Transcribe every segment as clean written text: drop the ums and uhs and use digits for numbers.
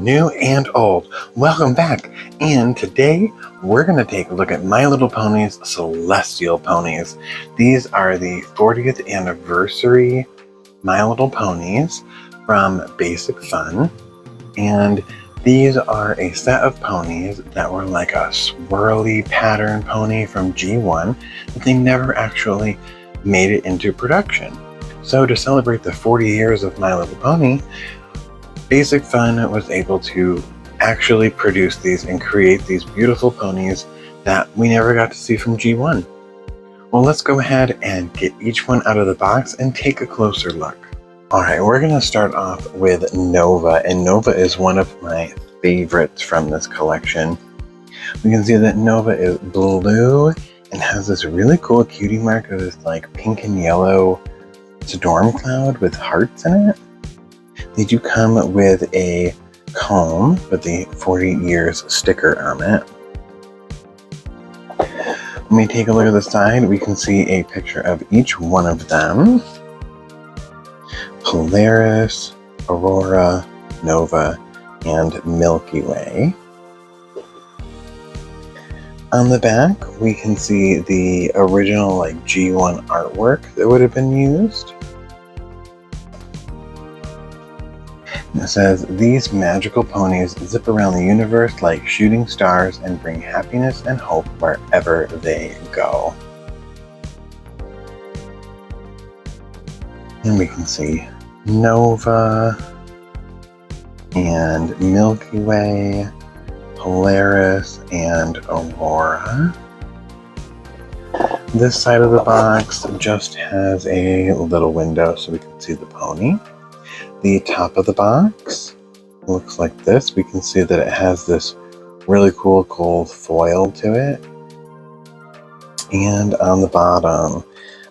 new and old. Welcome back, and today we're going to take a look at My Little Pony's Celestial Ponies. These are the 40th anniversary My Little Ponies from Basic Fun, and these are a set of ponies that were like a swirly pattern pony from G1, but they never actually made it into production. So to celebrate the 40 years of My Little Pony, Basic Fun was able to actually produce these and create these beautiful ponies that we never got to see from G1. Well, let's go ahead and get each one out of the box and take a closer look. Alright, we're going to start off with Nova, and Nova is one of my favorites from this collection. We can see that Nova is blue and has this really cool cutie mark of this like pink and yellow storm cloud with hearts in it. They do come with a comb with the 40 years sticker on it. When we take a look at the side, we can see a picture of each one of them. Polaris, Aurora, Nova, and Milky Way. On the back, we can see the original like G1 artwork that would have been used. It says, "These magical ponies zip around the universe like shooting stars and bring happiness and hope wherever they go." And we can see Nova and Milky Way, Polaris, and Aurora. This side of the box just has a little window so we can see the pony. The top of the box looks like this. We can see that it has this really cool gold foil to it. And on the bottom,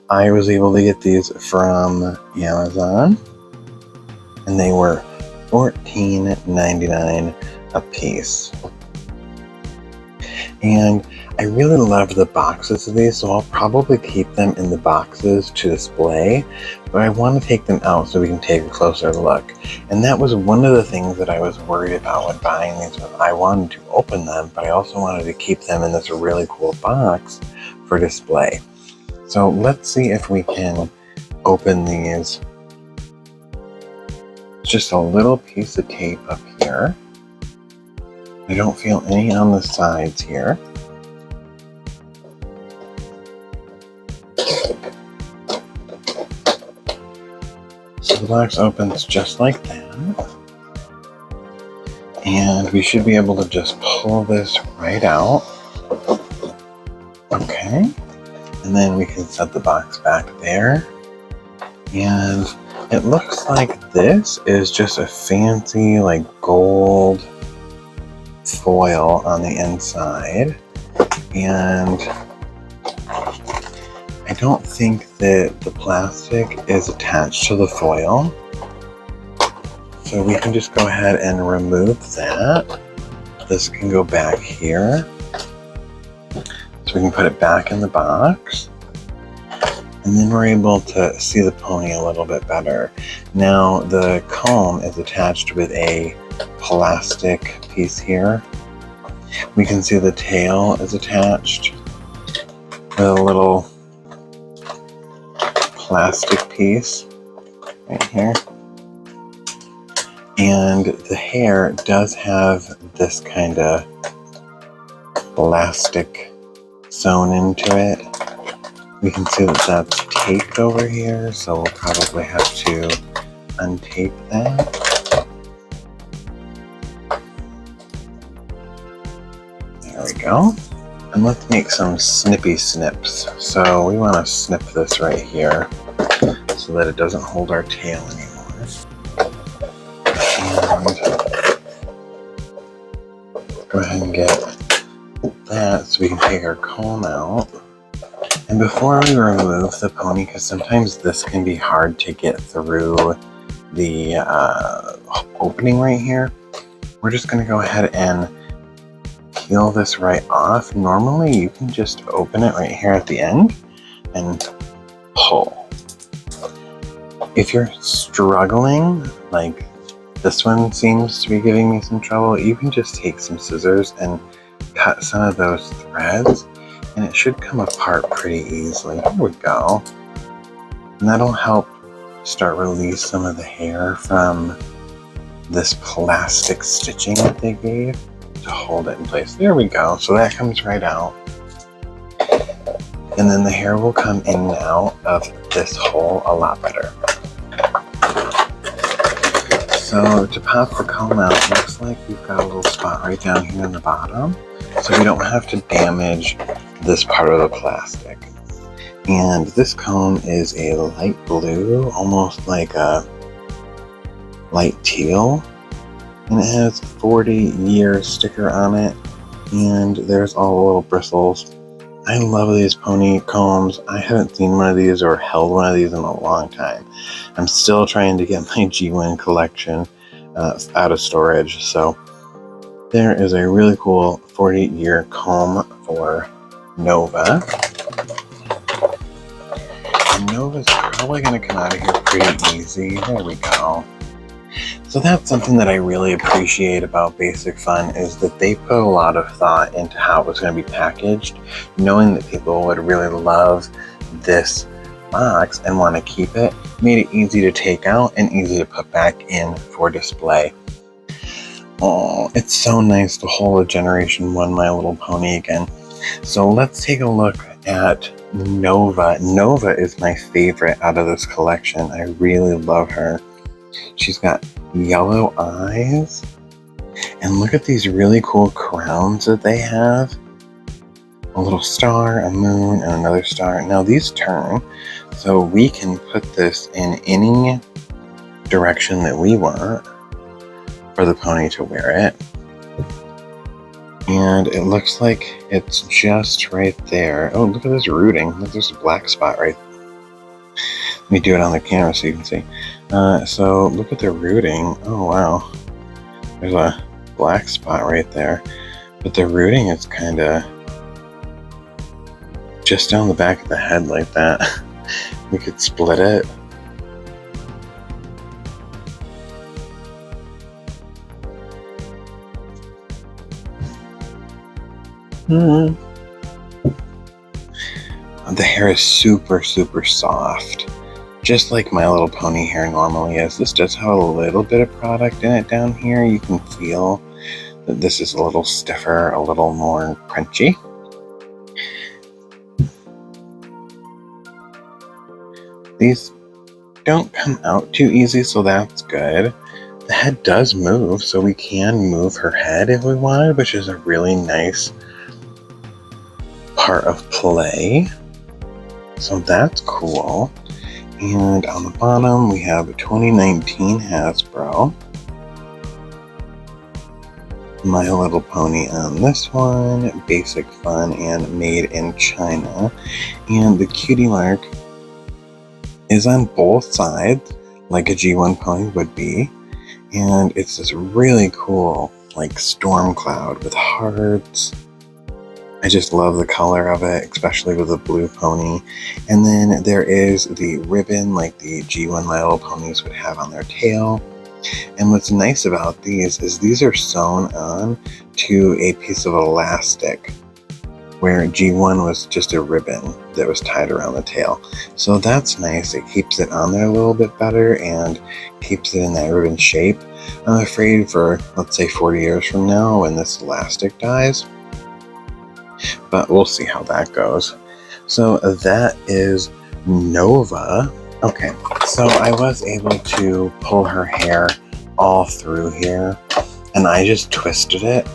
I was able to get these from Amazon, and they were $14.99 a piece. And I really love the boxes of these, so I'll probably keep them in the boxes to display, but I want to take them out so we can take a closer look. And that was one of the things that I was worried about when buying these. I wanted to open them, but I also wanted to keep them in this really cool box for display. So let's see if we can open these. Just a little piece of tape up here. I don't feel any on the sides here. So the box opens just like that. And we should be able to just pull this right out. Okay. And then we can set the box back there. And it looks like this is just a fancy like gold foil on the inside, and I don't think that the plastic is attached to the foil, so we can just go ahead and remove that. This can go back here, so we can put it back in the box, and then we're able to see the pony a little bit better. Now the comb is attached with a plastic piece here. We can see the tail is attached with a little plastic piece right here. And the hair does have this kind of plastic sewn into it. We can see that that's taped over here, so we'll probably have to untape that. There we go. And let's make some snippy snips. So we want to snip this right here so that it doesn't hold our tail anymore. And go ahead and get that so we can take our comb out. And before we remove the pony, because sometimes this can be hard to get through the opening right here, we're just going to go ahead and peel this right off. Normally you can just open it right here at the end and pull. If you're struggling, like This one seems to be giving me some trouble. You can just take some scissors and cut some of those threads, and it should come apart pretty easily. Here we go. And that'll help start release some of the hair from this plastic stitching that they gave to hold it in place. There we go. So that comes right out. And then the hair will come in and out of this hole a lot better. So to pop the comb out, it looks like we've got a little spot right down here in the bottom. So we don't have to damage this part of the plastic. And this comb is a light blue, almost like a light teal. And it has a 40-year sticker on it. And there's all the little bristles. I love these pony combs. I haven't seen one of these or held one of these in a long time. I'm still trying to get my G1 collection out of storage. So there is a really cool 40-year comb for Nova. And Nova's probably going to come out of here pretty easy. There we go. So that's something that I really appreciate about Basic Fun, is that they put a lot of thought into how it was going to be packaged, knowing that people would really love this box and want to keep it, made it easy to take out and easy to put back in for display. Oh, it's so nice to hold a Generation 1 My Little Pony again. So let's take a look at Nova. Nova is my favorite out of this collection. I really love her. She's got yellow eyes, and look at these really cool crowns that they have. A little star, a moon, and another star. Now these turn, so we can put this in any direction that we want for the pony to wear it. And it looks like it's just right there. Oh, look at this rooting. Look, there's a black spot right there. Let me do it on the camera so you can see. So look at the rooting. Oh wow, there's a black spot right there, but the rooting is kind of just down the back of the head like that. We could split it. The hair is super soft, just like My Little Pony hair normally is. This does have a little bit of product in it down here. You can feel that this is a little stiffer, a little more crunchy. These don't come out too easy, so that's good. The head does move, so we can move her head if we wanted, which is a really nice part of play. So that's cool. And on the bottom, we have a 2019 Hasbro. My Little Pony on this one, Basic Fun, and Made in China. And the Cutie Mark is on both sides, like a G1 pony would be. And it's this really cool, like, storm cloud with hearts. I just love the color of it, especially with the blue pony. And then there is the ribbon like the G1 My Little Ponies would have on their tail. And what's nice about these is these are sewn on to a piece of elastic, where G1 was just a ribbon that was tied around the tail. So that's nice. It keeps it on there a little bit better and keeps it in that ribbon shape. I'm afraid for, let's say, 40 years from now when this elastic dies, but we'll see how that goes. So that is Nova. Okay, so I was able to pull her hair all through here, and I just twisted it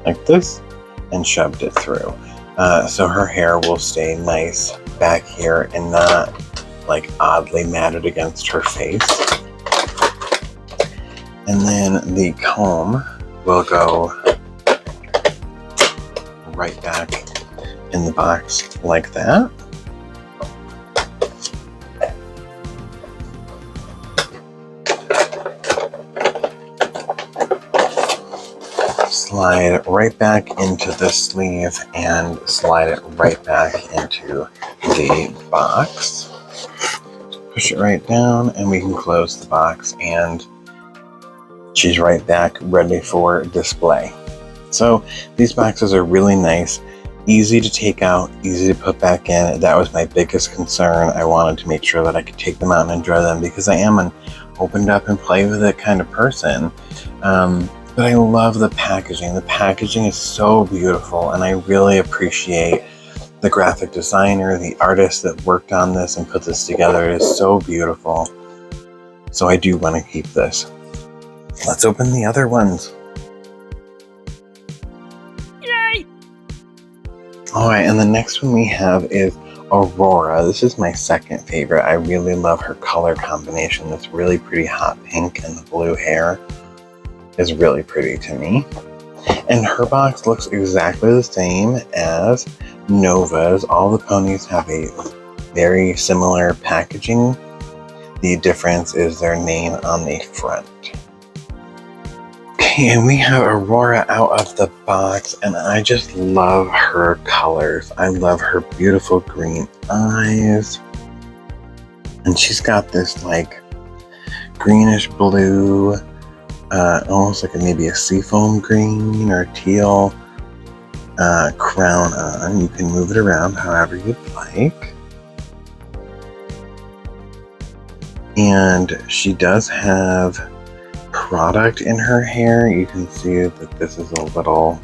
like this and shoved it through. So her hair will stay nice back here and not like oddly matted against her face. And then the comb will go right back in the box like that. Slide right back into the sleeve and slide it right back into the box. push it right down, and we can close the box, and she's right back ready for display. So these boxes are really nice, easy to take out, easy to put back in. That was my biggest concern. I wanted to make sure that I could take them out and enjoy them because I am an opened up and play with it kind of person. But I love the packaging. The packaging is so beautiful, and I really appreciate the graphic designer, the artist that worked on this and put this together. It is so beautiful. So I do want to keep this. Let's open the other ones. Yay! Alright, and the next one we have is Aurora. This is my second favorite. I really love her color combination. This really pretty hot pink and the blue hair is really pretty to me. And her box looks exactly the same as Nova's. All the ponies have a very similar packaging. The difference is their name on the front. Okay, and we have Aurora out of the box, and I just love her colors. I love her beautiful green eyes. And she's got this like greenish blue, almost like maybe a seafoam green or teal crown on. You can move it around however you'd like. And she does have product in her hair. You can see that this is a little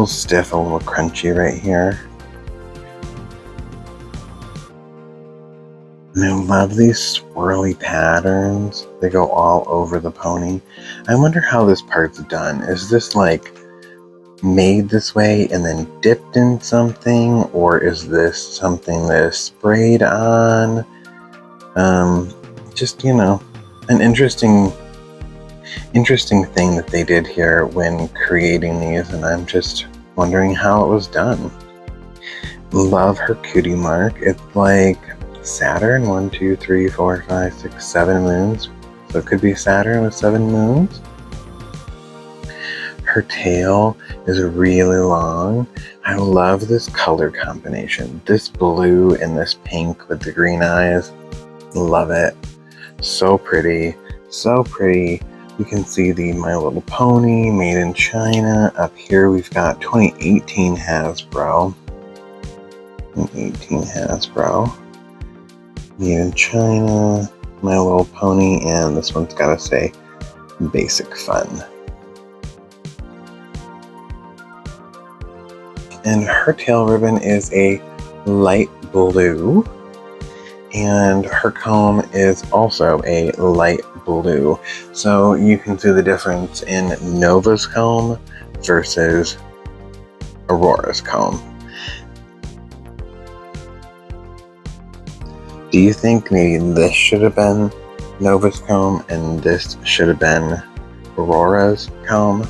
stiff, a little crunchy right here. And I love these swirly patterns. They go all over the pony. I wonder how this part's done. Is this like made this way and then dipped in something, or is this something that is sprayed on? Just, you know, an interesting thing that they did here when creating these, and I'm just wondering how it was done. Love her cutie mark. It's like Saturn, 1, 2, 3, 4, 5, 6, 7 moons. So it could be Saturn with 7 moons. Her tail is really long. I love this color combination. This blue and this pink with the green eyes. Love it. So pretty. So pretty. You can see the My Little Pony made in China. Up here we've got 2018 Hasbro. 2018 Hasbro. Made in China. My Little Pony. And this one's gotta say Basic Fun. And her tail ribbon is a light blue. And her comb is also a light blue. So you can see the difference in Nova's comb versus Aurora's comb. Do you think maybe this should have been Nova's comb and this should have been Aurora's comb?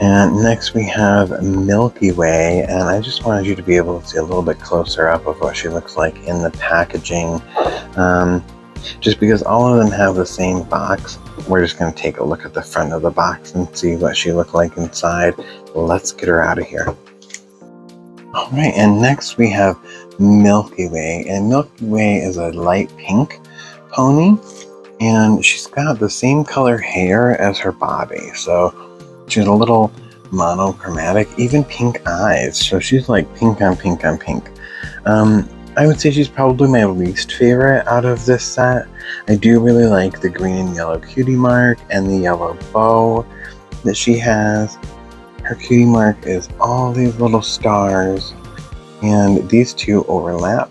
And next we have Milky Way, and I just wanted you to be able to see a little bit closer up of what she looks like in the packaging. Just because all of them have the same box, we're just going to take a look at the front of the box and see what she looked like inside. Let's get her out of here. Alright, and next we have Milky Way, and Milky Way is a light pink pony, and she's got the same color hair as her body, so she's a little monochromatic, even pink eyes. So she's like pink on pink on pink. I would say she's probably my least favorite out of this set. I do really like the green and yellow cutie mark and the yellow bow that she has. Her cutie mark is all these little stars, and these two overlap.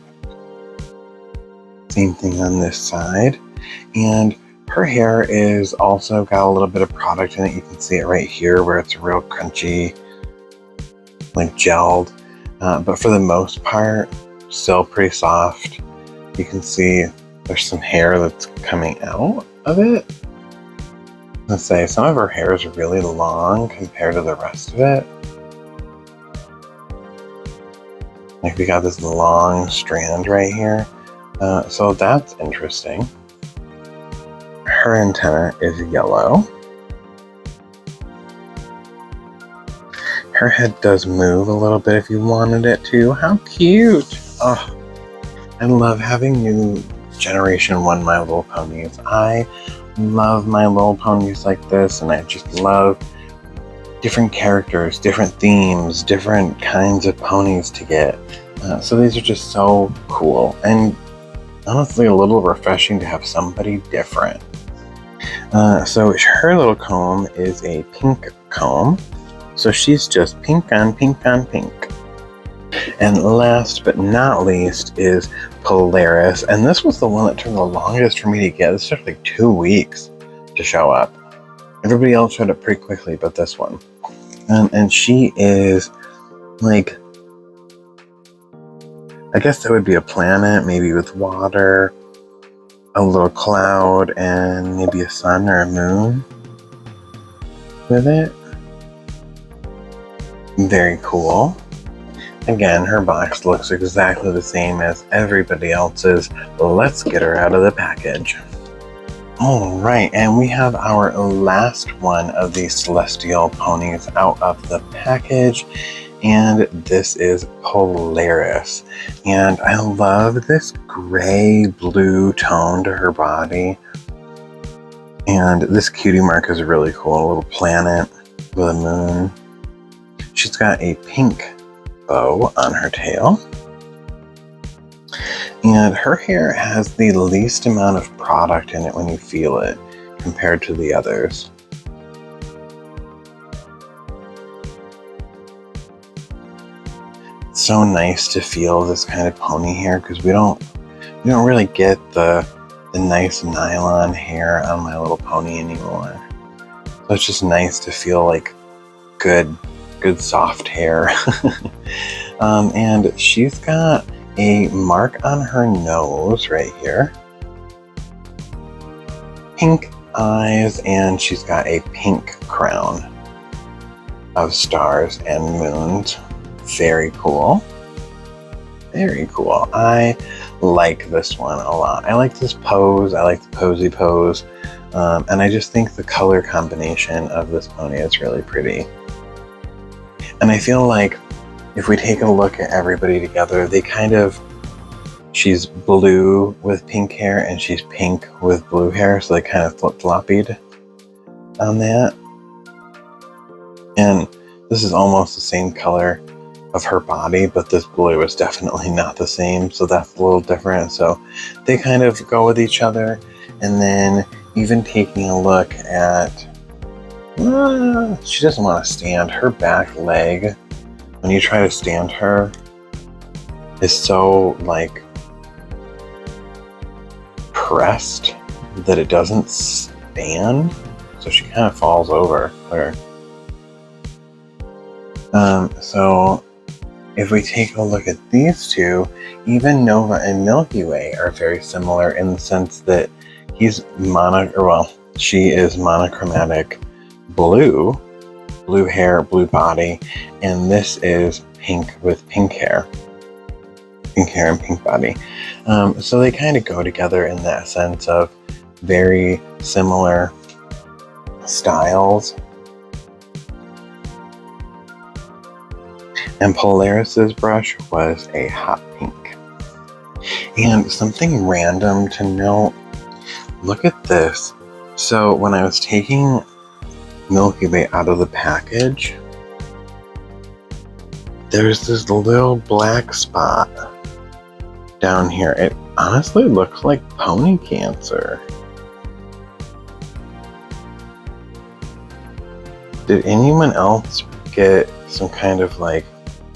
Same thing on this side. And her hair is also got a little bit of product in it. You can see it right here where it's real crunchy, like gelled. But for the most part, still pretty soft. You can see there's some hair that's coming out of it. Let's say some of her hair is really long compared to the rest of it. Like we got this long strand right here. So that's interesting. Her antenna is yellow. Her head does move a little bit if you wanted it to. How cute! Oh, I love having new Generation 1 My Little Ponies. I love My Little Ponies like this, and I just love different characters, different themes, different kinds of ponies to get. So these are just so cool, and honestly a little refreshing to have somebody different. So her little comb is a pink comb. So she's just pink on pink on pink. And last but not least is Polaris. And this was the one that took the longest for me to get. This took like 2 weeks to show up. Everybody else showed up pretty quickly, but this one. And she is like, I guess that would be a planet, maybe with water, a little cloud, and maybe a sun or a moon with it. Very cool. Again, her box looks exactly the same as everybody else's. Let's get her out of the package. Alright, and we have our last one of these Celestial Ponies out of the package, and this is Polaris. And I love this gray-blue tone to her body. And this cutie mark is really cool, a little planet with a moon. She's got a pink bow on her tail. And her hair has the least amount of product in it when you feel it compared to the others. It's so nice to feel this kind of pony hair because we don't really get the nice nylon hair on My Little Pony anymore. So it's just nice to feel like good soft hair. And she's got a mark on her nose right here. Pink eyes, and she's got a pink crown of stars and moons. Very cool. Very cool. I like this one a lot. I like this pose. I like the posy pose. And I just think the color combination of this pony is really pretty. And I feel like if we take a look at everybody together, she's blue with pink hair and she's pink with blue hair, so they kind of flip-floppied on that. And this is almost the same color of her body, but this blue is definitely not the same, so that's a little different. So they kind of go with each other. And then even taking a look at, she doesn't want to stand. Her back leg, when you try to stand her, is so like pressed that it doesn't stand, so she kind of falls over there. So if we take a look at these two, even Nova and Milky Way are very similar in the sense that she is monochromatic blue hair, blue body, and this is pink with pink hair and pink body. So they kind of go together in that sense of very similar styles. And Polaris's brush was a hot pink. And something random to note, look at this. So when I was taking Milky Way out of the package, there's this little black spot down here. It honestly looks like pony cancer. Did anyone else get some kind of like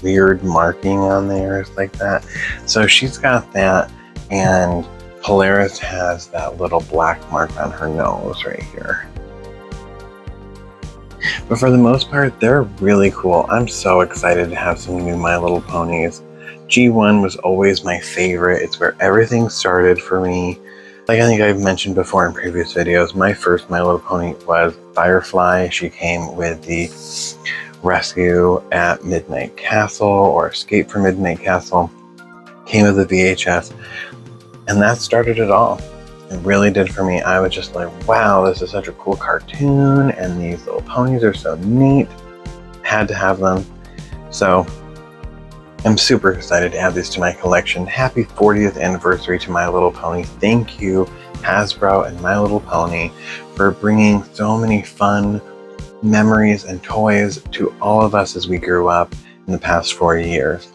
weird marking on there like that? So she's got that, and Polaris has that little black mark on her nose right here. But for the most part, they're really cool. I'm so excited to have some new My Little Ponies. G1 was always my favorite. It's where everything started for me. Like I think I've mentioned before in previous videos, my first My Little Pony was Firefly. She came with the Rescue at Midnight Castle, or Escape from Midnight Castle. Came with the VHS, and that started it all. It really did for me. I was just like, wow, this is such a cool cartoon, and these little ponies are so neat. Had to have them. So I'm super excited to add these to my collection. Happy 40th anniversary to My Little Pony. Thank you, Hasbro and My Little Pony, for bringing so many fun memories and toys to all of us as we grew up in the past 4 years.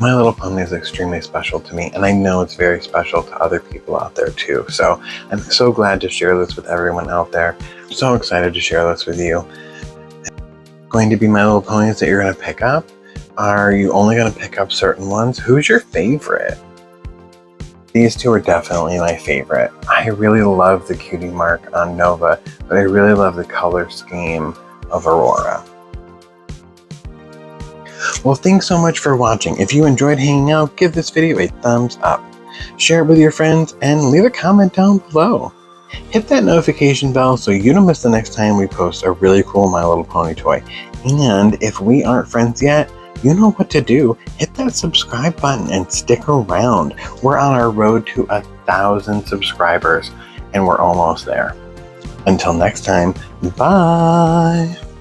My Little Pony is extremely special to me, and I know it's very special to other people out there too. So I'm so glad to share this with everyone out there. I'm so excited to share this with you. Going to be My Little Ponies that you're going to pick up? Are you only going to pick up certain ones? Who's your favorite? These two are definitely my favorite. I really love the cutie mark on Nova, but I really love the color scheme of Aurora. Well, thanks so much for watching. If you enjoyed hanging out, give this video a thumbs up. Share it with your friends and leave a comment down below. Hit that notification bell so you don't miss the next time we post a really cool My Little Pony toy. And if we aren't friends yet, you know what to do. Hit that subscribe button and stick around. We're on our road to 1,000 subscribers and we're almost there. Until next time, bye!